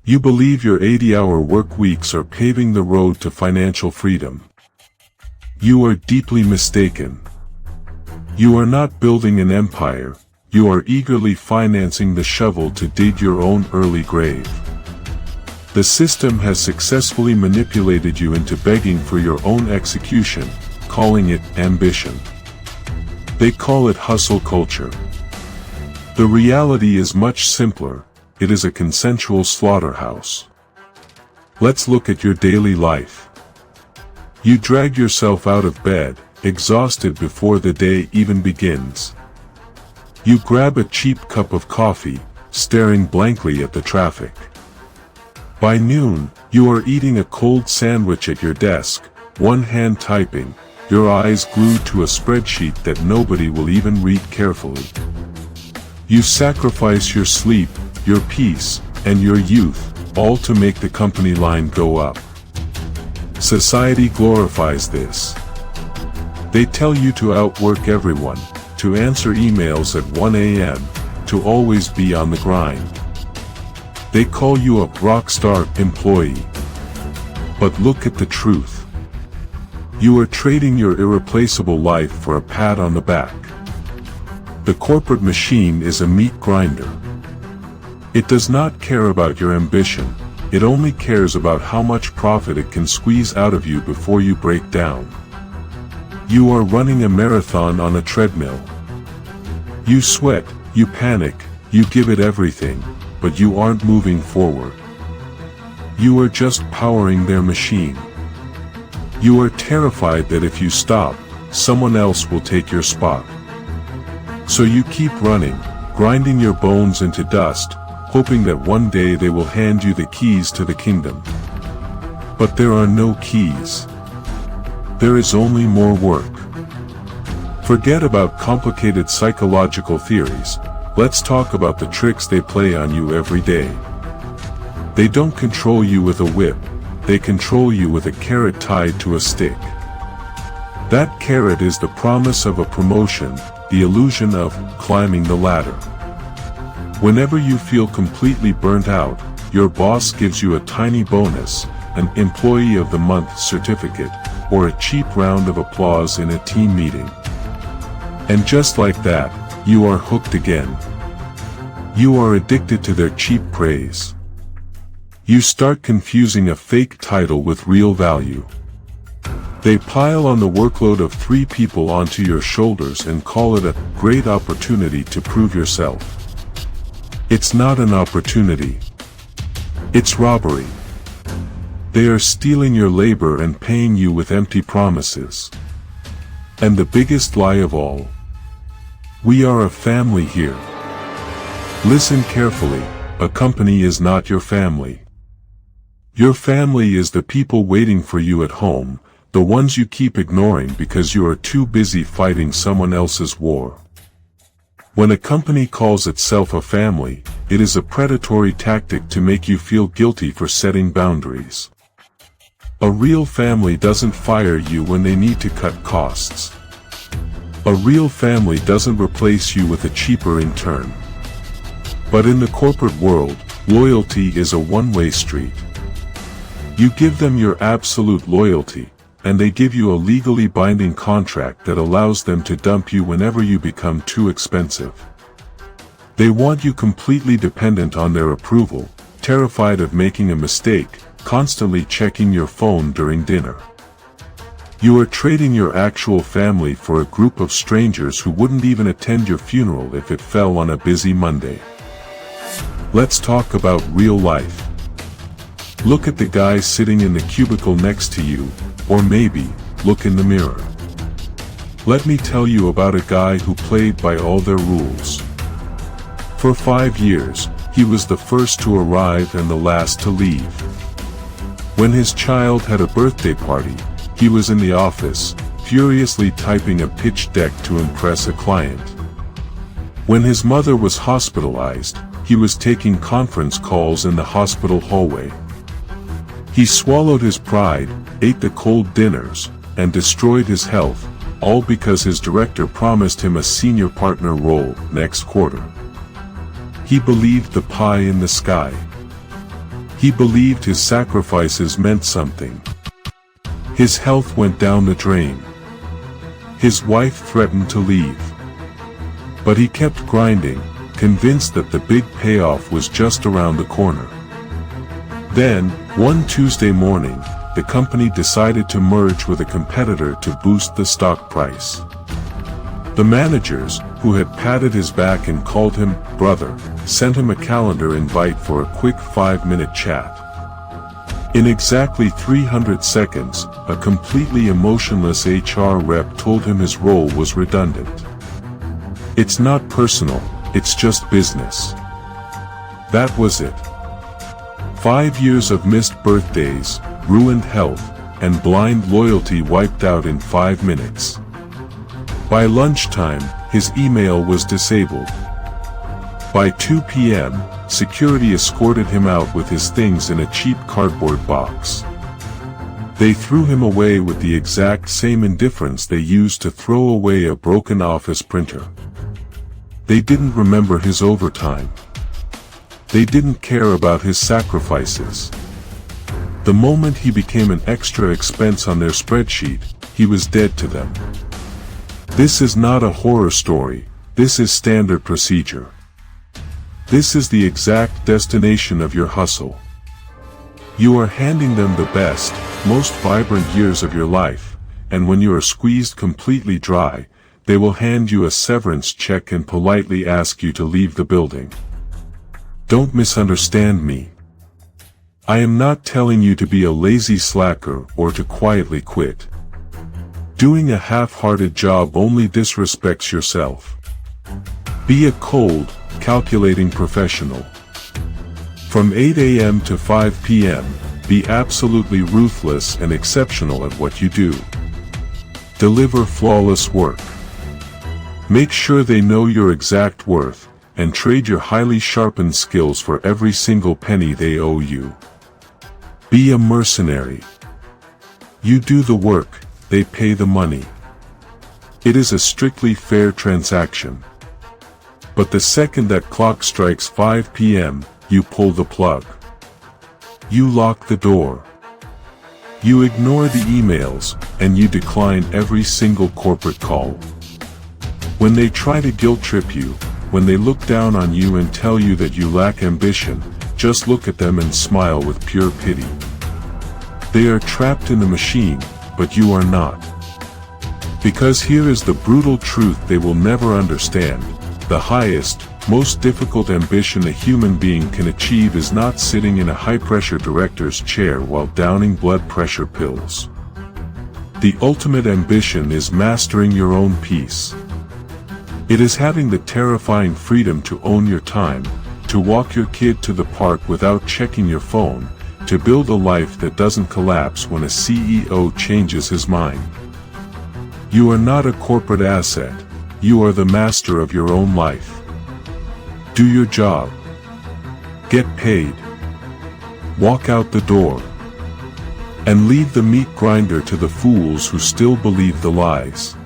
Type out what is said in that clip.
You believe your 80-hour work weeks are paving the road to financial freedom. You are deeply mistaken. You are not building an empire, you are eagerly financing the shovel to dig your own early grave. The system has successfully manipulated you into begging for your own execution, calling it ambition. They call it hustle culture. The reality is much simpler. It is a consensual slaughterhouse. Let's look at your daily life. You drag yourself out of bed, exhausted before the day even begins. You grab a cheap cup of coffee, staring blankly at the traffic. By noon, you are eating a cold sandwich at your desk, one hand typing, your eyes glued to a spreadsheet that nobody will even read carefully. You sacrifice your sleep, your peace, and your youth, all to make the company line go up. Society glorifies this. They tell you to outwork everyone, to answer emails at 1 a.m., to always be on the grind. They call you a rockstar employee. But look at the truth. You are trading your irreplaceable life for a pat on the back. The corporate machine is a meat grinder. It does not care about your ambition, it only cares about how much profit it can squeeze out of you before you break down. You are running a marathon on a treadmill. You sweat, you panic, you give it everything, but you aren't moving forward. You are just powering their machine. You are terrified that if you stop, someone else will take your spot. So you keep running, grinding your bones into dust, hoping that one day they will hand you the keys to the kingdom. But there are no keys. There is only more work. Forget about complicated psychological theories, let's talk about the tricks they play on you every day. They don't control you with a whip, they control you with a carrot tied to a stick. That carrot is the promise of a promotion, the illusion of climbing the ladder. Whenever you feel completely burnt out, your boss gives you a tiny bonus, an Employee of the Month certificate, or a cheap round of applause in a team meeting. And just like that, you are hooked again. You are addicted to their cheap praise. You start confusing a fake title with real value. They pile on the workload of 3 people onto your shoulders and call it a great opportunity to prove yourself. It's not an opportunity. It's robbery. They are stealing your labor and paying you with empty promises. And the biggest lie of all. We are a family here. Listen carefully, a company is not your family. Your family is the people waiting for you at home, the ones you keep ignoring because you are too busy fighting someone else's war. When a company calls itself a family, it is a predatory tactic to make you feel guilty for setting boundaries. A real family doesn't fire you when they need to cut costs. A real family doesn't replace you with a cheaper intern. But in the corporate world, loyalty is a one-way street. You give them your absolute loyalty, and they give you a legally binding contract that allows them to dump you whenever you become too expensive. They want you completely dependent on their approval, terrified of making a mistake, constantly checking your phone during dinner. You are trading your actual family for a group of strangers who wouldn't even attend your funeral if it fell on a busy Monday. Let's talk about real life. Look at the guy sitting in the cubicle next to you, or maybe, look in the mirror. Let me tell you about a guy who played by all their rules. For 5 years, he was the first to arrive and the last to leave. When his child had a birthday party, he was in the office, furiously typing a pitch deck to impress a client. When his mother was hospitalized, he was taking conference calls in the hospital hallway. He swallowed his pride, ate the cold dinners, and destroyed his health, all because his director promised him a senior partner role next quarter. He believed the pie in the sky. He believed his sacrifices meant something. His health went down the drain. His wife threatened to leave. But he kept grinding, convinced that the big payoff was just around the corner. Then, one Tuesday morning, the company decided to merge with a competitor to boost the stock price. The managers, who had patted his back and called him brother, sent him a calendar invite for a quick 5-minute chat. In exactly 300 seconds, a completely emotionless HR rep told him his role was redundant. It's not personal, it's just business. That was it. 5 years of missed birthdays, ruined health, and blind loyalty wiped out in 5 minutes. By lunchtime, his email was disabled. By 2 p.m., security escorted him out with his things in a cheap cardboard box. They threw him away with the exact same indifference they used to throw away a broken office printer. They didn't remember his overtime. They didn't care about his sacrifices. The moment he became an extra expense on their spreadsheet, he was dead to them. This is not a horror story, this is standard procedure. This is the exact destination of your hustle. You are handing them the best, most vibrant years of your life, and when you are squeezed completely dry, they will hand you a severance check and politely ask you to leave the building. Don't misunderstand me. I am not telling you to be a lazy slacker or to quietly quit. Doing a half-hearted job only disrespects yourself. Be a cold, calculating professional. From 8 a.m. to 5 p.m., be absolutely ruthless and exceptional at what you do. Deliver flawless work. Make sure they know your exact worth, and trade your highly sharpened skills for every single penny they owe you. Be a mercenary. You do the work, they pay the money. It is a strictly fair transaction. But the second that clock strikes 5 p.m., you pull the plug. You lock the door. You ignore the emails, and you decline every single corporate call. When they try to guilt trip you, when they look down on you and tell you that you lack ambition, just look at them and smile with pure pity. They are trapped in the machine, but you are not. Because here is the brutal truth they will never understand: the highest, most difficult ambition a human being can achieve is not sitting in a high-pressure director's chair while downing blood pressure pills. The ultimate ambition is mastering your own peace. It is having the terrifying freedom to own your time, to walk your kid to the park without checking your phone, to build a life that doesn't collapse when a CEO changes his mind. You are not a corporate asset, you are the master of your own life. Do your job. Get paid. Walk out the door. And leave the meat grinder to the fools who still believe the lies.